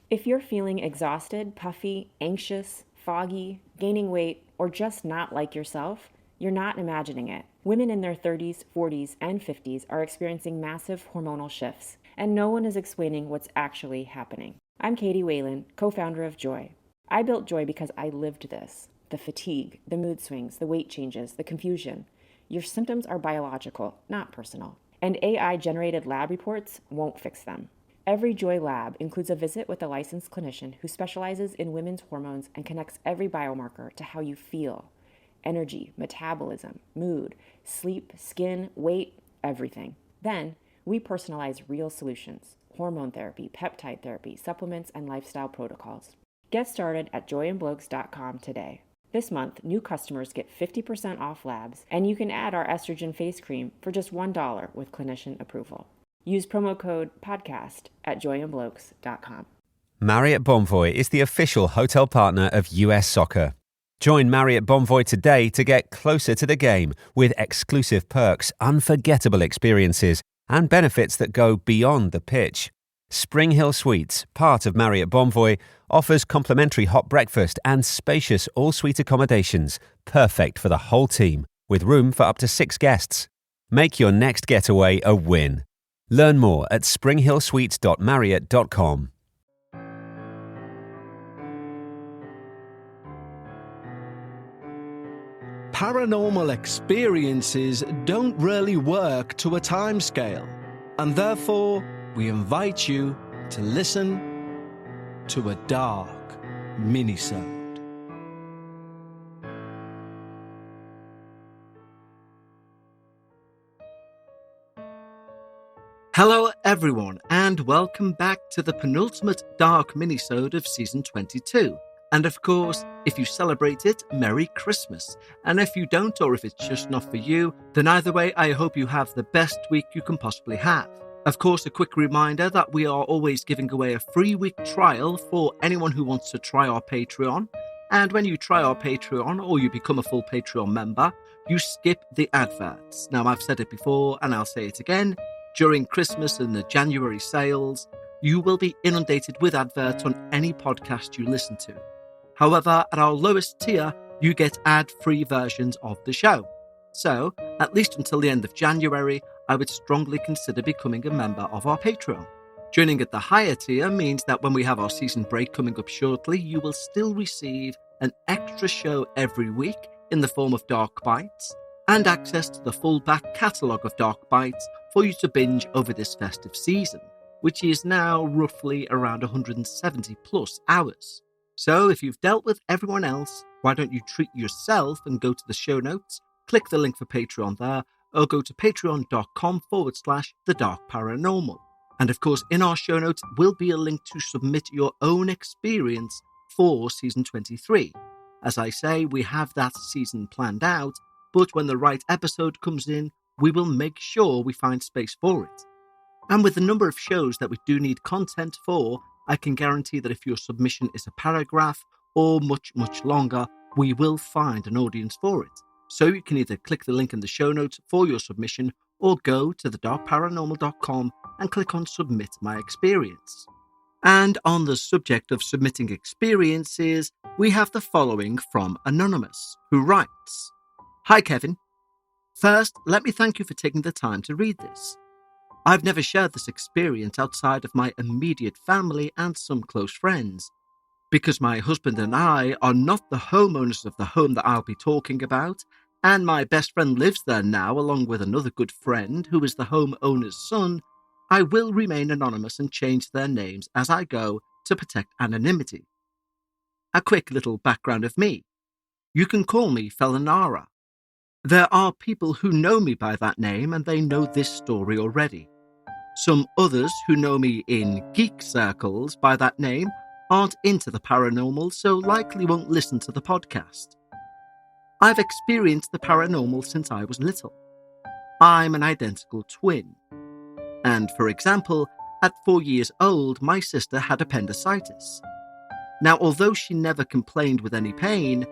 If you're feeling exhausted, puffy, anxious, foggy, gaining weight, or just not like yourself, you're not imagining it. Women in their 30s, 40s, and 50s are experiencing massive hormonal shifts, and no one is explaining what's actually happening. I'm Katie Whalen, co-founder of Joy. I built Joy because I lived this. The fatigue, the mood swings, the weight changes, the confusion. Your symptoms are biological, not personal. And AI-generated lab reports won't fix them. Every Joy lab includes a visit with a licensed clinician who specializes in women's hormones and connects every biomarker to how you feel. Energy, metabolism, mood, sleep, skin, weight, everything. Then, we personalize real solutions: hormone therapy, peptide therapy, supplements, and lifestyle protocols. Get started at joyandblokes.com today. This month, new customers get 50% off labs, and you can add our estrogen face cream for just $1 with clinician approval. Use promo code PODCAST at joyandblokes.com. Marriott Bonvoy is the official hotel partner of US Soccer. Join Marriott Bonvoy today to get closer to the game with exclusive perks, unforgettable experiences, and benefits that go beyond the pitch. Spring Hill Suites, part of Marriott Bonvoy, offers complimentary hot breakfast and spacious all-suite accommodations, perfect for the whole team, with room for up to 6 guests. Make your next getaway a win. Learn more at springhillsuites.marriott.com. Paranormal experiences don't really work to a timescale, and therefore we invite you to listen to a dark minisode. Hello everyone, and welcome back to the penultimate dark minisode of season 22. And of course, if you celebrate it, Merry Christmas. And if you don't, or if it's just not for you, then either way, I hope you have the best week you can possibly have. Of course, a quick reminder that we are always giving away a free week trial for anyone who wants to try our Patreon. And when you try our Patreon or you become a full Patreon member, you skip the adverts. Now, I've said it before and I'll say it again. During Christmas and the January sales, you will be inundated with adverts on any podcast you listen to. However, at our lowest tier, you get ad-free versions of the show. So, at least until the end of January, I would strongly consider becoming a member of our Patreon. Joining at the higher tier means that when we have our season break coming up shortly, you will still receive an extra show every week in the form of Dark Bites and access to the full back catalogue of Dark Bites for you to binge over this festive season, which is now roughly around 170 plus hours. So if you've dealt with everyone else, why don't you treat yourself and go to the show notes, click the link for Patreon there, or go to patreon.com/thedarkparanormal. And of course, in our show notes will be a link to submit your own experience for season 23. As I say, we have that season planned out, but when the right episode comes in, we will make sure we find space for it. And with the number of shows that we do need content for, I can guarantee that if your submission is a paragraph or much, much longer, we will find an audience for it. So you can either click the link in the show notes for your submission or go to thedarkparanormal.com and click on Submit My Experience. And on the subject of submitting experiences, we have the following from Anonymous, who writes, "Hi Kevin. First, let me thank you for taking the time to read this. I've never shared this experience outside of my immediate family and some close friends. Because my husband and I are not the homeowners of the home that I'll be talking about, and my best friend lives there now along with another good friend who is the homeowner's son, I will remain anonymous and change their names as I go to protect anonymity. A quick little background of me. You can call me Felinara. There are people who know me by that name and they know this story already. Some others who know me in geek circles by that name aren't into the paranormal, so likely won't listen to the podcast. I've experienced the paranormal since I was little. I'm an identical twin. And for example, at 4 years old, my sister had appendicitis. Now, although she never complained with any pain,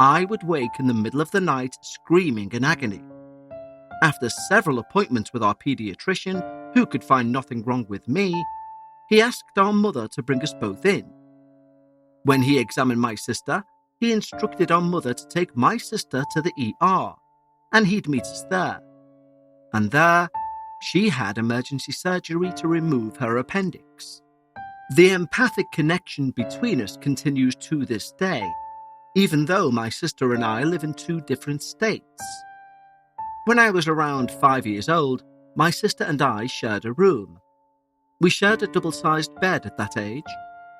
I would wake in the middle of the night screaming in agony. After several appointments with our pediatrician, who could find nothing wrong with me, He asked our mother to bring us both in. When he examined my sister, he instructed our mother to take my sister to the ER, and he'd meet us there. And there, she had emergency surgery to remove her appendix. The empathic connection between us continues to this day, even though my sister and I live in two different states. When I was around 5 years old, my sister and I shared a room. We shared a double-sized bed at that age.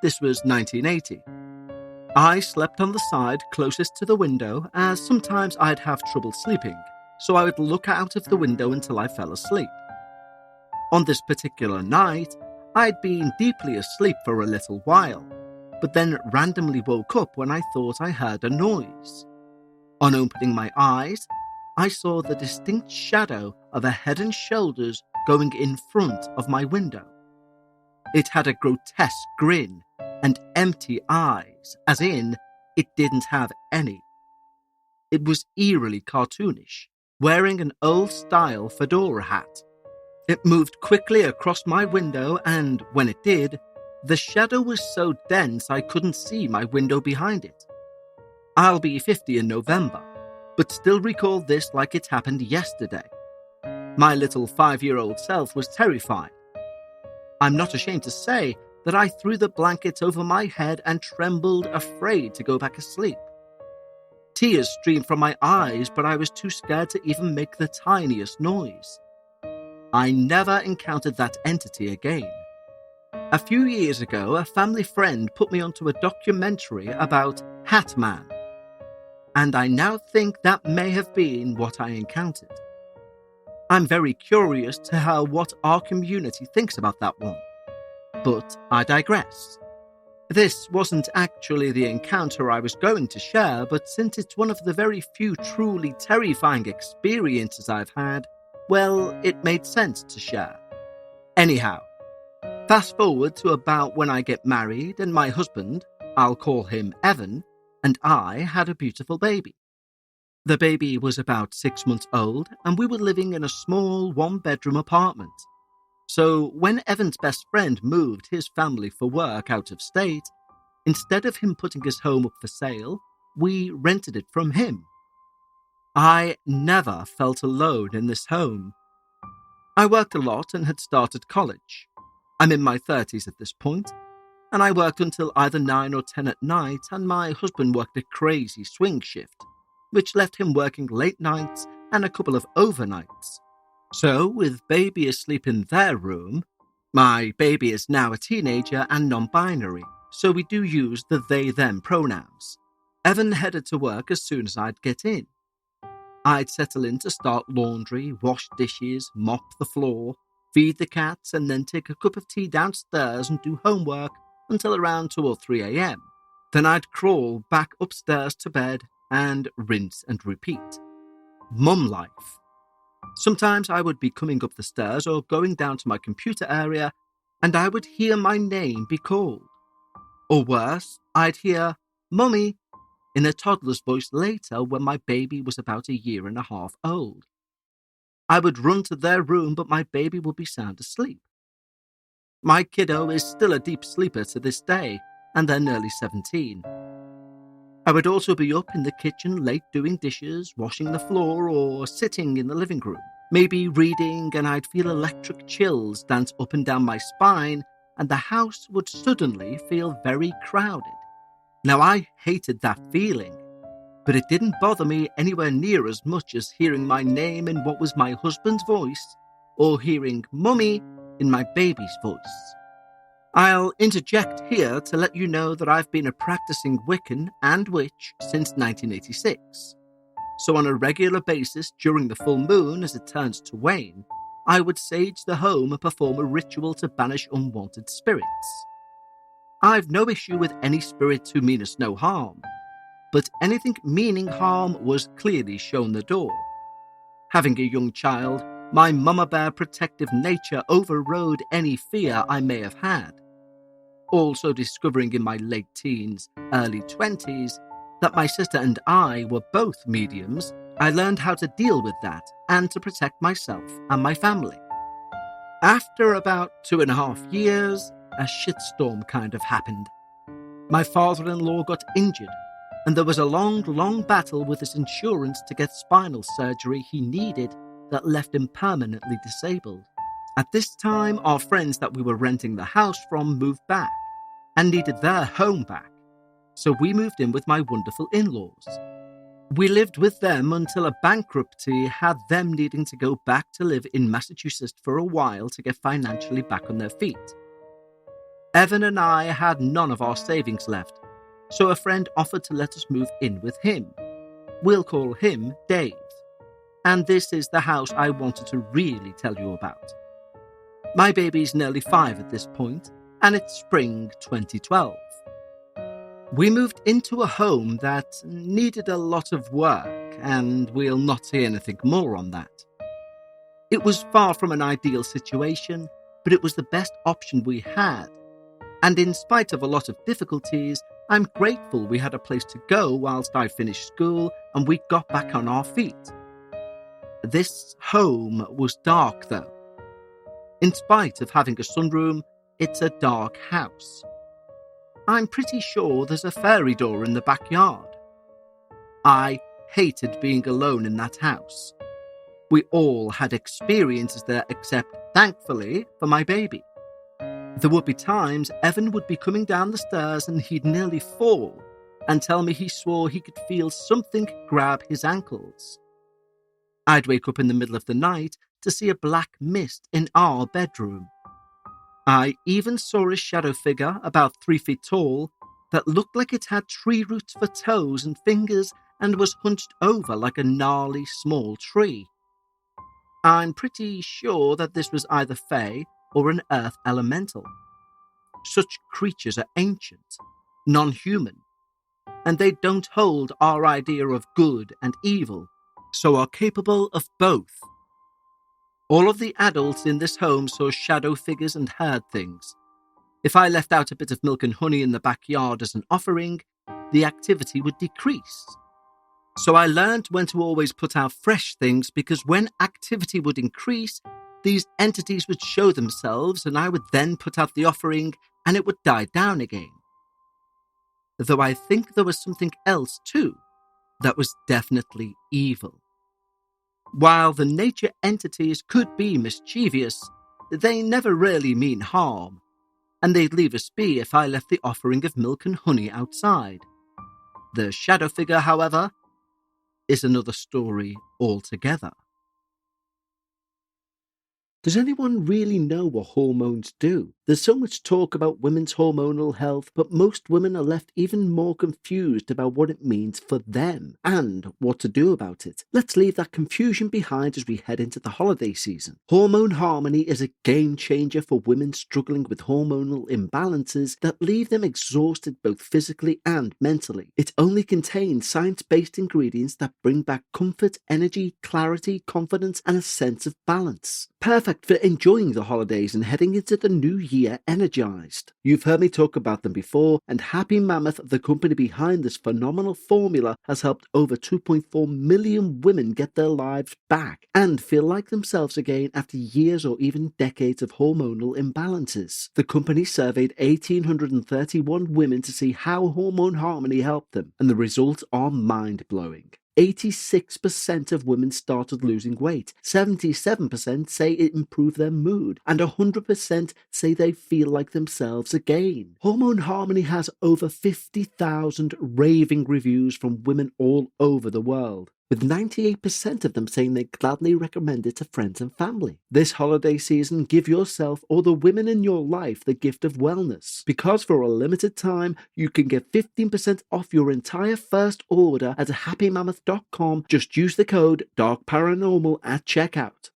This was 1980. I slept on the side closest to the window, as sometimes I'd have trouble sleeping, so I would look out of the window until I fell asleep. On this particular night, I'd been deeply asleep for a little while, but then randomly woke up when I thought I heard a noise. On opening my eyes, I saw the distinct shadow of a head and shoulders going in front of my window. It had a grotesque grin and empty eyes, as in, it didn't have any. It was eerily cartoonish, wearing an old-style fedora hat. It moved quickly across my window, and when it did, the shadow was so dense I couldn't see my window behind it. I'll be 50 in November, but still recall this like it happened yesterday. My little 5-year-old self was terrified. I'm not ashamed to say that I threw the blankets over my head and trembled, afraid to go back asleep. Tears streamed from my eyes, but I was too scared to even make the tiniest noise. I never encountered that entity again. A few years ago, a family friend put me onto a documentary about Hat Man, and I now think that may have been what I encountered. I'm very curious to hear what our community thinks about that one. But I digress. This wasn't actually the encounter I was going to share, but since it's one of the very few truly terrifying experiences I've had, well, it made sense to share. Anyhow, fast forward to about when I get married and my husband, I'll call him Evan, and I had a beautiful baby. The baby was about 6 months old, and we were living in a small one-bedroom apartment. So when Evan's best friend moved his family for work out of state, instead of him putting his home up for sale, we rented it from him. I never felt alone in this home. I worked a lot and had started college. I'm in my 30s at this point, and I worked until either 9 or 10 at night, and my husband worked a crazy swing shift, which left him working late nights and a couple of overnights. So, with baby asleep in their room, my baby is now a teenager and non-binary, so we do use the they-them pronouns. Evan headed to work as soon as I'd get in. I'd settle in to start laundry, wash dishes, mop the floor, feed the cats, and then take a cup of tea downstairs and do homework until around 2 or 3 a.m. Then I'd crawl back upstairs to bed and rinse and repeat. Mum life. Sometimes I would be coming up the stairs or going down to my computer area, and I would hear my name be called. Or worse, I'd hear, "Mummy," in a toddler's voice later when my baby was about 1.5 years old. I would run to their room, but my baby would be sound asleep. My kiddo is still a deep sleeper to this day, and they're nearly 17. I would also be up in the kitchen late doing dishes, washing the floor, or sitting in the living room, maybe reading, and I'd feel electric chills dance up and down my spine, and the house would suddenly feel very crowded. Now, I hated that feeling, but it didn't bother me anywhere near as much as hearing my name in what was my husband's voice, or hearing "Mummy" in my baby's voice. I'll interject here to let you know that I've been a practicing Wiccan and witch since 1986. So on a regular basis during the full moon as it turns to wane, I would sage the home and perform a ritual to banish unwanted spirits. I've no issue with any spirits who mean us no harm, but anything meaning harm was clearly shown the door. Having a young child, my mama bear protective nature overrode any fear I may have had. Also discovering in my late teens, early 20s, that my sister and I were both mediums, I learned how to deal with that and to protect myself and my family. After about 2.5 years, a shitstorm kind of happened. My father-in-law got injured, and there was a long battle with his insurance to get spinal surgery he needed that left him permanently disabled. At this time, our friends that we were renting the house from moved back and needed their home back, so we moved in with my wonderful in-laws. We lived with them until a bankruptcy had them needing to go back to live in Massachusetts for a while to get financially back on their feet. Evan and I had none of our savings left, so a friend offered to let us move in with him. We'll call him Dave. And this is the house I wanted to really tell you about. My baby's nearly 5 at this point, and it's spring 2012. We moved into a home that needed a lot of work, and we'll not say anything more on that. It was far from an ideal situation, but it was the best option we had. And in spite of a lot of difficulties, I'm grateful we had a place to go whilst I finished school and we got back on our feet. This home was dark though. In spite of having a sunroom, it's a dark house. I'm pretty sure there's a fairy door in the backyard. I hated being alone in that house. We all had experiences there except, thankfully, for my baby. There would be times Evan would be coming down the stairs and he'd nearly fall and tell me he swore he could feel something grab his ankles. I'd wake up in the middle of the night to see a black mist in our bedroom. I even saw a shadow figure about 3 feet tall that looked like it had tree roots for toes and fingers and was hunched over like a gnarly small tree. I'm pretty sure that this was either fae or an earth elemental. Such creatures are ancient, non-human, and they don't hold our idea of good and evil, so are capable of both. All of the adults in this home saw shadow figures and heard things. If I left out a bit of milk and honey in the backyard as an offering, the activity would decrease. So I learned when to always put out fresh things because when activity would increase, these entities would show themselves and I would then put out the offering and it would die down again. Though I think there was something else too that was definitely evil. While the nature entities could be mischievous, they never really mean harm, and they'd leave us be if I left the offering of milk and honey outside. The shadow figure, however, is another story altogether. Does anyone really know what hormones do? There's so much talk about women's hormonal health, but most women are left even more confused about what it means for them and what to do about it. Let's leave that confusion behind as we head into the holiday season. Hormone Harmony is a game changer for women struggling with hormonal imbalances that leave them exhausted both physically and mentally. It only contains science-based ingredients that bring back comfort, energy, clarity, confidence, and a sense of balance. Perfect for enjoying the holidays and heading into the new year energized. You've heard me talk about them before, and Happy Mammoth, the company behind this phenomenal formula, has helped over 2.4 million women get their lives back and feel like themselves again after years or even decades of hormonal imbalances. The company surveyed 1,831 women to see how Hormone Harmony helped them, and the results are mind-blowing. 86% of women started losing weight, 77% say it improved their mood, and 100% say they feel like themselves again. Hormone Harmony has over 50,000 raving reviews from women all over the world, with 98% of them saying they gladly recommend it to friends and family. This holiday season, give yourself or the women in your life the gift of wellness, because for a limited time, you can get 15% off your entire first order at happymammoth.com. Just use the code DARKParanormal at checkout.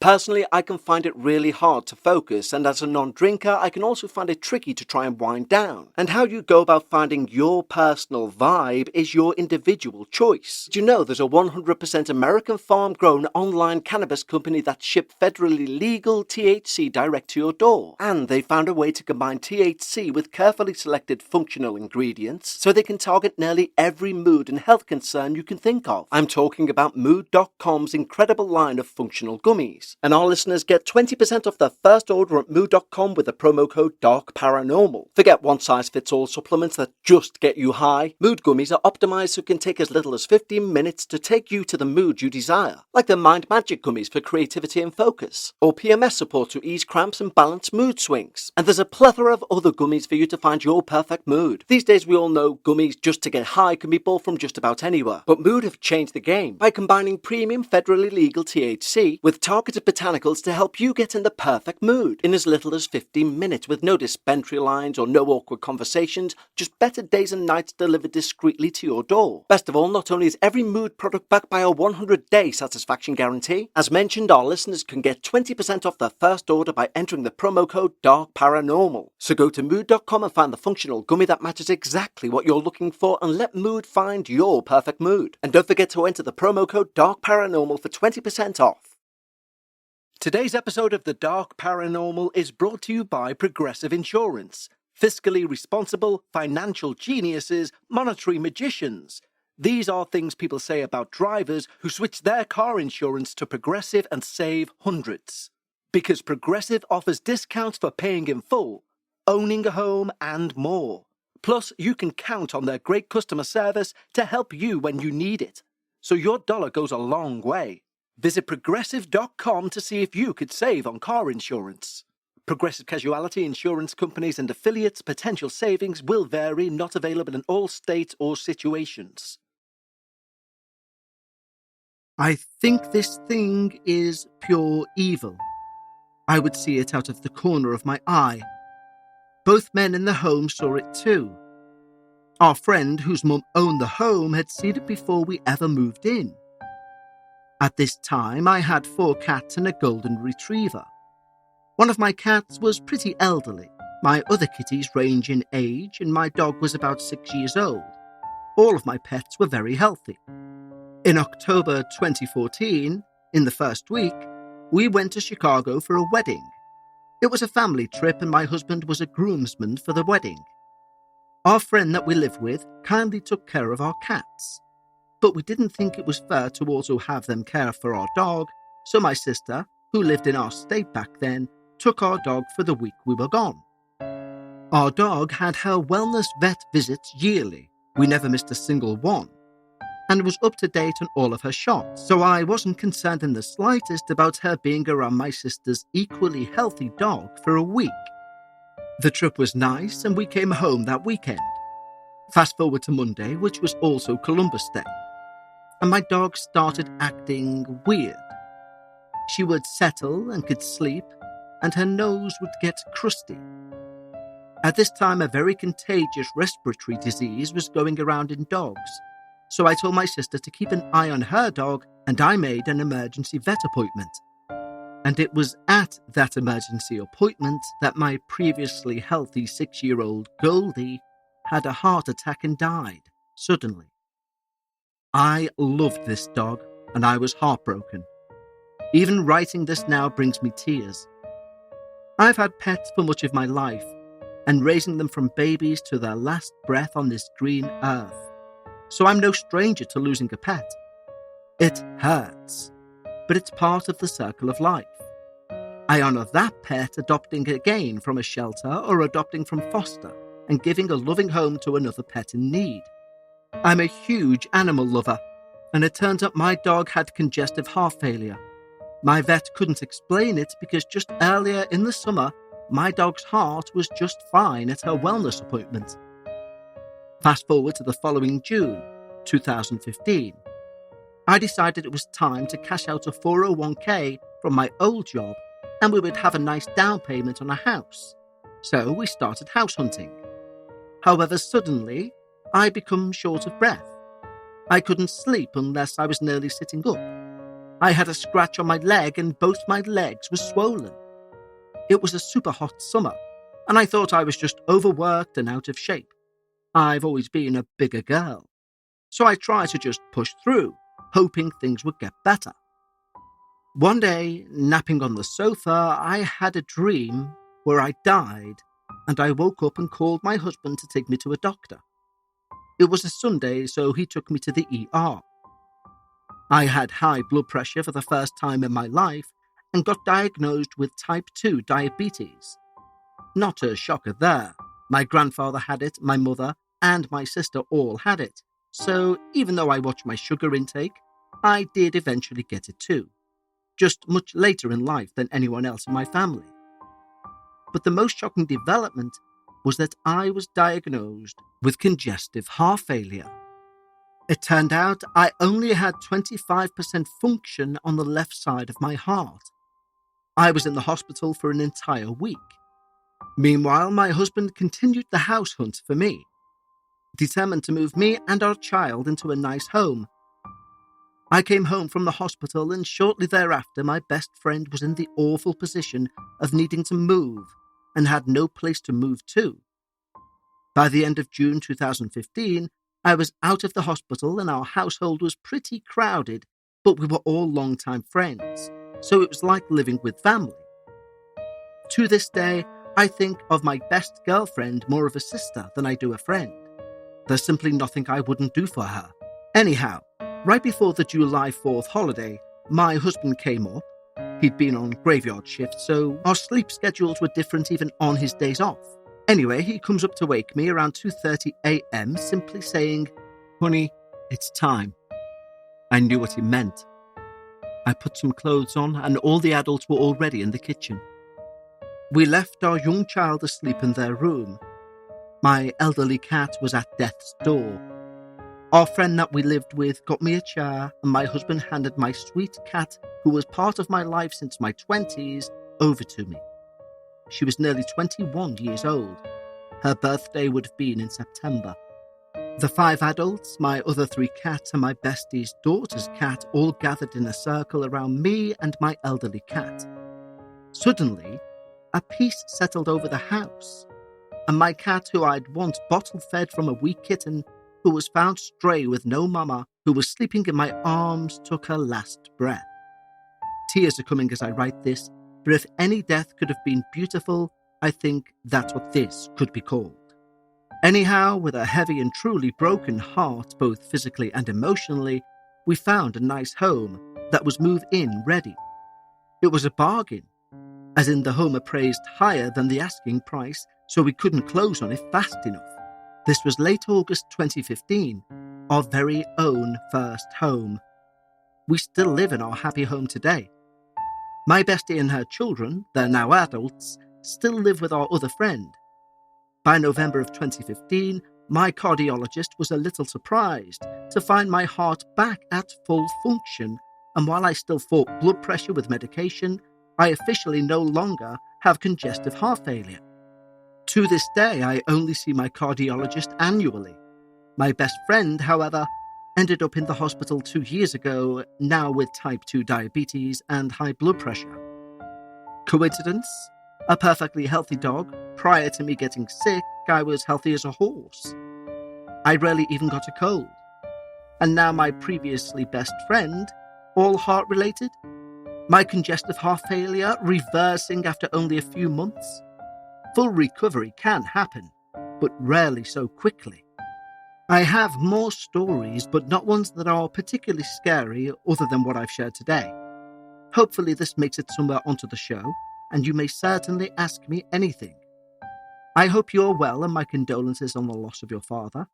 Personally, I can find it really hard to focus, and as a non-drinker, I can also find it tricky to try and wind down. And how you go about finding your personal vibe is your individual choice. Did you know there's a 100% American farm-grown online cannabis company that ships federally legal THC direct to your door? And they found a way to combine THC with carefully selected functional ingredients so they can target nearly every mood and health concern you can think of. I'm talking about Mood.com's incredible line of functional gummies. Products. And our listeners get 20% off their first order at mood.com with the promo code DARKParanormal. Forget one-size-fits-all supplements that just get you high. Mood gummies are optimized so it can take as little as 15 minutes to take you to the mood you desire. Like the Mind Magic gummies for creativity and focus. Or PMS support to ease cramps and balance mood swings. And there's a plethora of other gummies for you to find your perfect mood. These days we all know gummies just to get high can be bought from just about anywhere. But Mood have changed the game by combining premium federally legal THC with targeted botanicals to help you get in the perfect mood in as little as 15 minutes with no dispensary lines or no awkward conversations, just better days and nights delivered discreetly to your door. Best of all, not only is every Mood product backed by a 100-day satisfaction guarantee, as mentioned, our listeners can get 20% off their first order by entering the promo code DARKParanormal. So go to mood.com and find the functional gummy that matches exactly what you're looking for and let Mood find your perfect mood. And don't forget to enter the promo code DARKParanormal for 20% off. Today's episode of The Dark Paranormal is brought to you by Progressive Insurance. Fiscally responsible, financial geniuses, monetary magicians. These are things people say about drivers who switch their car insurance to Progressive and save hundreds. Because Progressive offers discounts for paying in full, owning a home, and more. Plus, you can count on their great customer service to help you when you need it. So your dollar goes a long way. Visit Progressive.com to see if you could save on car insurance. Progressive Casualty Insurance Companies and affiliates' potential savings will vary, not available in all states or situations. I think this thing is pure evil. I would see it out of the corner of my eye. Both men in the home saw it too. Our friend, whose mum owned the home, had seen it before we ever moved in. At this time, I had 4 cats and a golden retriever. One of my cats was pretty elderly. My other kitties range in age, and my dog was about 6 years old. All of my pets were very healthy. In October 2014, in the first week, we went to Chicago for a wedding. It was a family trip, and my husband was a groomsman for the wedding. Our friend that we live with kindly took care of our cats. But we didn't think it was fair to also have them care for our dog, so my sister, who lived in our state back then, took our dog for the week we were gone. Our dog had her wellness vet visits yearly. We never missed a single one, and was up to date on all of her shots, so I wasn't concerned in the slightest about her being around my sister's equally healthy dog for a week. The trip was nice, and we came home that weekend. Fast forward to Monday, which was also Columbus Day, and my dog started acting weird. She would settle and could sleep, and her nose would get crusty. At this time, a very contagious respiratory disease was going around in dogs, so I told my sister to keep an eye on her dog, and I made an emergency vet appointment. And it was at that emergency appointment that my previously healthy 6-year-old Goldie had a heart attack and died, suddenly. I loved this dog, and I was heartbroken. Even writing this now brings me tears. I've had pets for much of my life, and raising them from babies to their last breath on this green earth. So I'm no stranger to losing a pet. It hurts, but it's part of the circle of life. I honour that pet adopting again from a shelter or adopting from foster and giving a loving home to another pet in need. I'm a huge animal lover, and it turns out my dog had congestive heart failure. My vet couldn't explain it because just earlier in the summer, my dog's heart was just fine at her wellness appointment. Fast forward to the following June, 2015. I decided it was time to cash out a 401k from my old job, and we would have a nice down payment on a house. So we started house hunting. However, suddenly, I become short of breath. I couldn't sleep unless I was nearly sitting up. I had a scratch on my leg, and both my legs were swollen. It was a super hot summer, and I thought I was just overworked and out of shape. I've always been a bigger girl, so I tried to just push through, hoping things would get better. One day, napping on the sofa, I had a dream where I died, and I woke up and called my husband to take me to a doctor. It was a Sunday, so he took me to the ER. I had high blood pressure for the first time in my life, and got diagnosed with type 2 diabetes. Not a shocker there. My grandfather had it, my mother and my sister all had it. So even though I watched my sugar intake, I did eventually get it too. Just much later in life than anyone else in my family. But the most shocking development was that I was diagnosed with congestive heart failure. It turned out I only had 25% function on the left side of my heart. I was in the hospital for an entire week. Meanwhile, my husband continued the house hunt for me, determined to move me and our child into a nice home. I came home from the hospital, and shortly thereafter my best friend was in the awful position of needing to move and had no place to move to. By the end of June 2015, I was out of the hospital and our household was pretty crowded, but we were all long-time friends, so it was like living with family. To this day, I think of my best girlfriend more of a sister than I do a friend. There's simply nothing I wouldn't do for her. Anyhow, right before the July 4th holiday, my husband came up. He'd been on graveyard shift, so our sleep schedules were different even on his days off. Anyway, he comes up to wake me around 2:30 a.m, simply saying, "Honey, it's time." I knew what he meant. I put some clothes on and all the adults were already in the kitchen. We left our young child asleep in their room. My elderly cat was at death's door. Our friend that we lived with got me a chair, and my husband handed my sweet cat, who was part of my life since my 20s, over to me. She was nearly 21 years old. Her birthday would have been in September. The 5 adults, my other 3 cats, and my bestie's daughter's cat all gathered in a circle around me and my elderly cat. Suddenly, a peace settled over the house, and my cat, who I'd once bottle-fed from a wee kitten, who was found stray with no mama, who was sleeping in my arms, took her last breath. Tears are coming as I write this, but if any death could have been beautiful, I think that's what this could be called. Anyhow, with a heavy and truly broken heart, both physically and emotionally, we found a nice home that was move-in ready. It was a bargain, as in the home appraised higher than the asking price, so we couldn't close on it fast enough. This was late August 2015, our very own first home. We still live in our happy home today. My bestie and her children, they're now adults, still live with our other friend. By November of 2015, my cardiologist was a little surprised to find my heart back at full function, and while I still fought blood pressure with medication, I officially no longer have congestive heart failure. To this day, I only see my cardiologist annually. My best friend, however, ended up in the hospital 2 years ago, now with type 2 diabetes and high blood pressure. Coincidence? A perfectly healthy dog. Prior to me getting sick, I was healthy as a horse. I rarely even got a cold. And now my previously best friend, all heart-related? My congestive heart failure reversing after only a few months? Full recovery can happen, but rarely so quickly. I have more stories, but not ones that are particularly scary other than what I've shared today. Hopefully this makes it somewhere onto the show, and you may certainly ask me anything. I hope you're well, and my condolences on the loss of your father.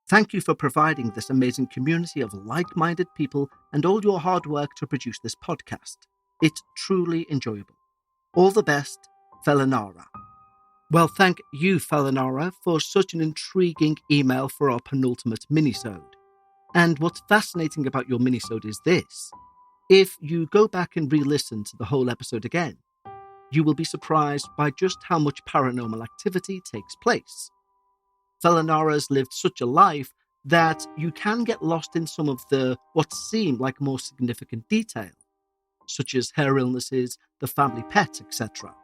Thank you for providing this amazing community of like-minded people and all your hard work to produce this podcast. It's truly enjoyable. All the best, Felinara. Well, thank you, Felinara, for such an intriguing email for our penultimate minisode. And what's fascinating about your minisode is this. If you go back and re-listen to the whole episode again, you will be surprised by just how much paranormal activity takes place. Felinara's lived such a life that you can get lost in some of the what seem like more significant detail, such as her illnesses, the family pets, etc.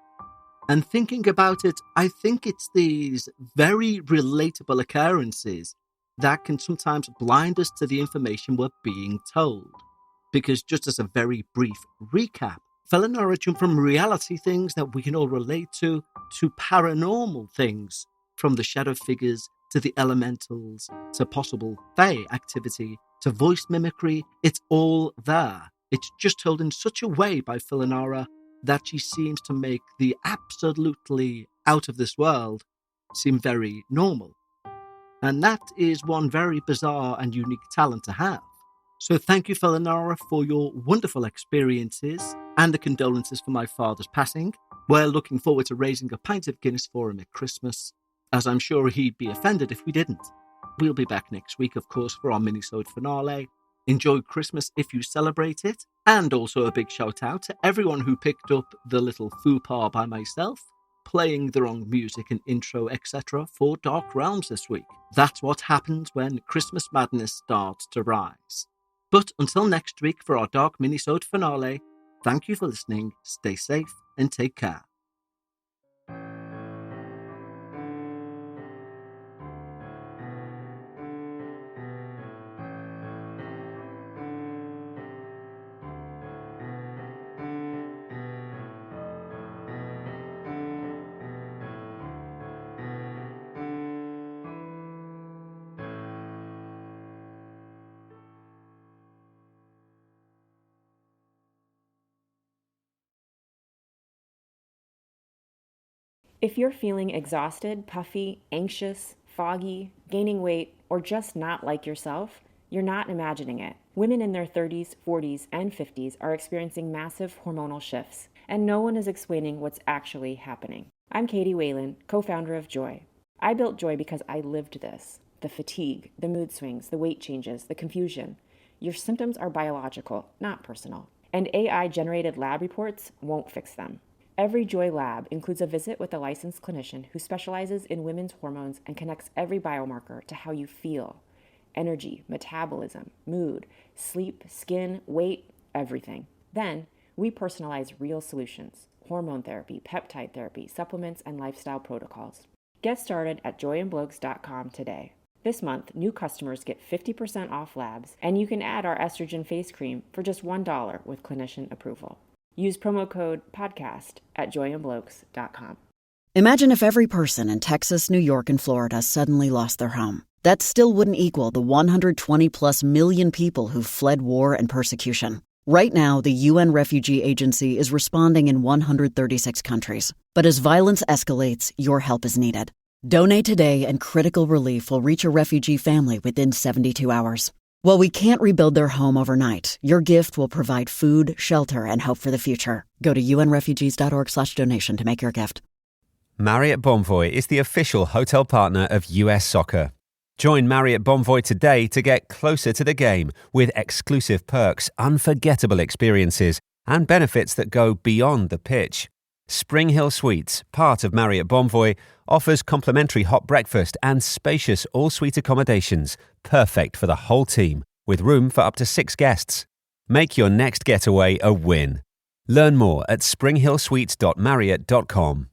And thinking about it, I think it's these very relatable occurrences that can sometimes blind us to the information we're being told. Because just as a very brief recap, Felinara jumped from reality things that we can all relate to paranormal things, from the shadow figures to the elementals to possible fae activity to voice mimicry. It's all there It's just told in such a way by Philinara that she seems to make the absolutely out of this world seem very normal. And that is one very bizarre and unique talent to have. So thank you, Philinara, for your wonderful experiences and the condolences for my father's passing. We're looking forward to raising a pint of Guinness for him at Christmas, as I'm sure he'd be offended if we didn't. We'll be back next week, of course, for our Minisode finale. Enjoy Christmas if you celebrate it. And also a big shout out to everyone who picked up the little faux pas by myself, playing the wrong music and intro, etc. for Dark Realms this week. That's what happens when Christmas madness starts to rise. But until next week for our Dark Minisode finale, thank you for listening, stay safe, and take care. If you're feeling exhausted, puffy, anxious, foggy, gaining weight, or just not like yourself, you're not imagining it. Women in their 30s, 40s, and 50s are experiencing massive hormonal shifts, and no one is explaining what's actually happening. I'm Katie Whalen, co-founder of Joy. I built Joy because I lived this. The fatigue, the mood swings, the weight changes, the confusion. Your symptoms are biological, not personal. And AI-generated lab reports won't fix them. Every Joy lab includes a visit with a licensed clinician who specializes in women's hormones and connects every biomarker to how you feel. Energy, metabolism, mood, sleep, skin, weight, everything. Then, we personalize real solutions: hormone therapy, peptide therapy, supplements, and lifestyle protocols. Get started at joyandblokes.com today. This month, new customers get 50% off labs, and you can add our estrogen face cream for just $1 with clinician approval. Use promo code PODCAST at joyandblokes.com. Imagine if every person in Texas, New York, and Florida suddenly lost their home. That still wouldn't equal the 120+ million people who've fled war and persecution. Right now, the UN Refugee Agency is responding in 136 countries. But as violence escalates, your help is needed. Donate today and critical relief will reach a refugee family within 72 hours. While we can't rebuild their home overnight, your gift will provide food, shelter, and hope for the future. Go to unrefugees.org/donation to make your gift. Marriott Bonvoy is the official hotel partner of US Soccer. Join Marriott Bonvoy today to get closer to the game with exclusive perks, unforgettable experiences, and benefits that go beyond the pitch. Spring Hill Suites, part of Marriott Bonvoy, offers complimentary hot breakfast and spacious all-suite accommodations, perfect for the whole team, with room for up to 6 guests. Make your next getaway a win. Learn more at springhillsuites.marriott.com.